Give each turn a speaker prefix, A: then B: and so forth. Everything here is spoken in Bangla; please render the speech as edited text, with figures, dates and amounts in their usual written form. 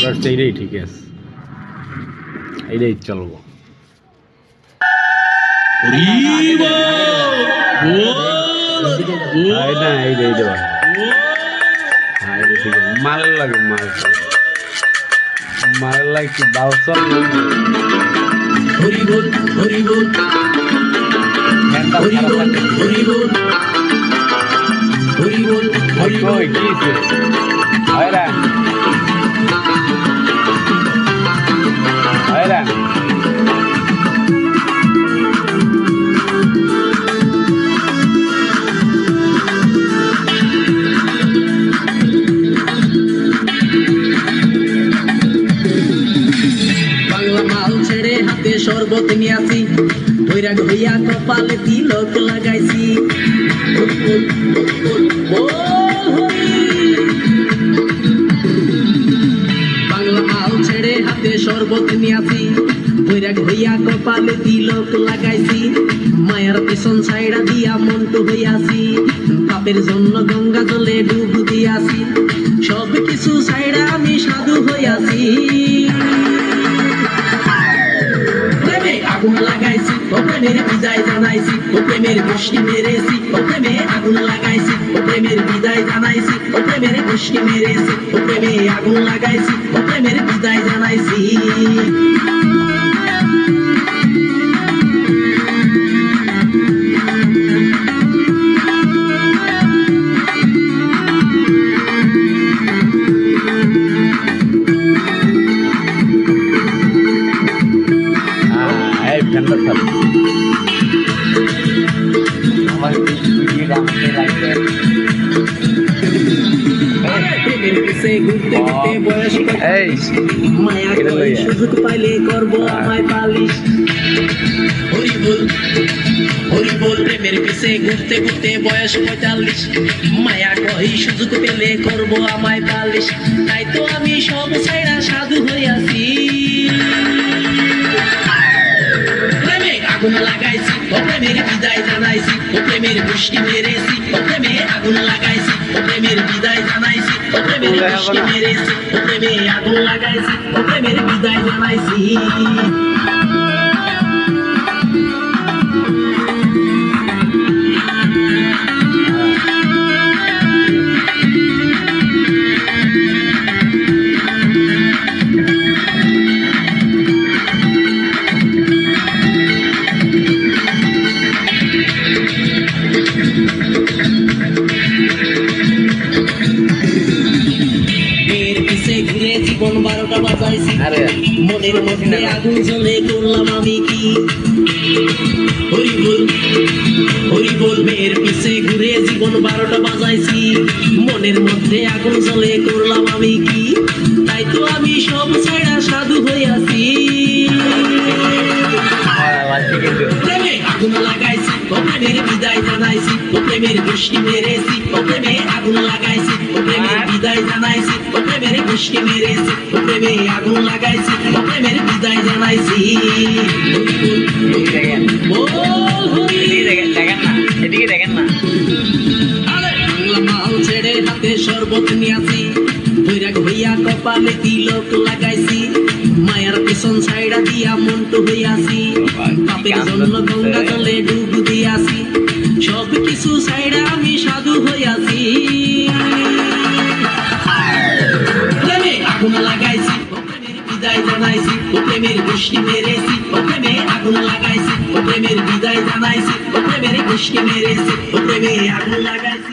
A: এইটাই ঠিক আছে, এইটাই চলবো। মাল লাগে, মাল লাগে কি বাউসন
B: হরিবোল হরিবোল হরিবোল হরিবোল হরিবোল হরিবোল
A: কিছে hayran hayran
B: বাংলা মাল ছেড়ে হাতে শরবত নিয়ে আসি, বৈরাগ হইয়া কপালে তিলক লাগাইছি। বাংলা মাল ছেড়ে হাতে শরবত নিয়ে আসি, বৈরাগ হইয়া কপালে তিলক লাগাইছি। মায়ার পেছন ছাইড়া দিয়া মন্টু হইয়াছি, পাপের জন্য গঙ্গা জলে ডুব দিয়াছি। সব কিছু ছাইড়া আমি সাধু হইয়াছি। আগুন লাগাইছি, ও প্রেমের বিদায় জানাইছি, ও প্রেমের গোষ্ঠী মেরেছি, ও প্রেমে আগুন লাগাইছি, ও প্রেমের বিদায় জানাইছি, ও প্রেমের গোষ্ঠী মেরেছি, ও প্রেমে আগুন লাগাইছি, ও প্রেমের বিদায় জানাইছি। সুযোগ পাইলে করবো আমায় পালিশ। হরিবোল হরিবোল প্রেমের পিছে ঘুরতে ঘুরতে বয়স 45, মায়া কই সুযোগ পেলে করবো আমায় পালিশ। তাই তো আমি সব ছাইড়া সাধু হইয়াছি। প্রেমে আগুন লাগাইছি, ও প্রেমের বিদায় জানাইছি, ও প্রেমের গোষ্ঠী মেরেছি, ও প্রেমে আগুন লাগাইছি, ও প্রেমের বিদায় জানাইছি, ও প্রেমের গোষ্ঠী মেরেছি, ও প্রেমে আগুন লাগাইছি, ও প্রেমের বিদায় জানাইছি। জীবন 12টা বাজাইছি, মনের মধ্যে আগুন জ্বলে করলাম আমি কি। হরিবোল হরিবোল মেয়ের পিছে ঘুরে জীবন 12টা বাজাইছি, মনের মধ্যে আগুন জ্বলে করলাম আমি কি। তাই তো আমি সব ছাইড়া সাধু হইয়াছি। প্রেমে আগুন লাগাইছি, ও প্রেমের বিদায় জানাইছি, ও প্রেমের গোষ্ঠী মেরেছি, ও প্রেমে আগুন লাগাইছি, ও প্রেমের বিদায় জানাইছি, ও প্রেমের গোষ্ঠী মেরেছি, ও প্রেমে আগুন লাগাইছি, ও প্রেমের বিদায় জানাইছি। বাংলা মাল ছেড়ে হাতে শরবত নিয়াছি, বৈরাগ হইয়া কপালে তিলক লাগাইছি। মায়ার পেছন ছাইড়া দিয়া মন্টু হইয়াছি, পাপের জন্য গঙ্গা জলে ডুব দিয়াছি। সব কিছু ছাইড়া আমি সাধু হইয়াছি। প্রেমে আগুন লাগাইছি, ও প্রেমের বিদায় জানাইছি, ও প্রেমের গোষ্ঠী মেরেছি, ও প্রেমে আগুন লাগাইছি, ও প্রেমের বিদায় জানাইছি, ও প্রেমের গোষ্ঠী মেরেছি, ও প্রেমে আগুন লাগাইছি।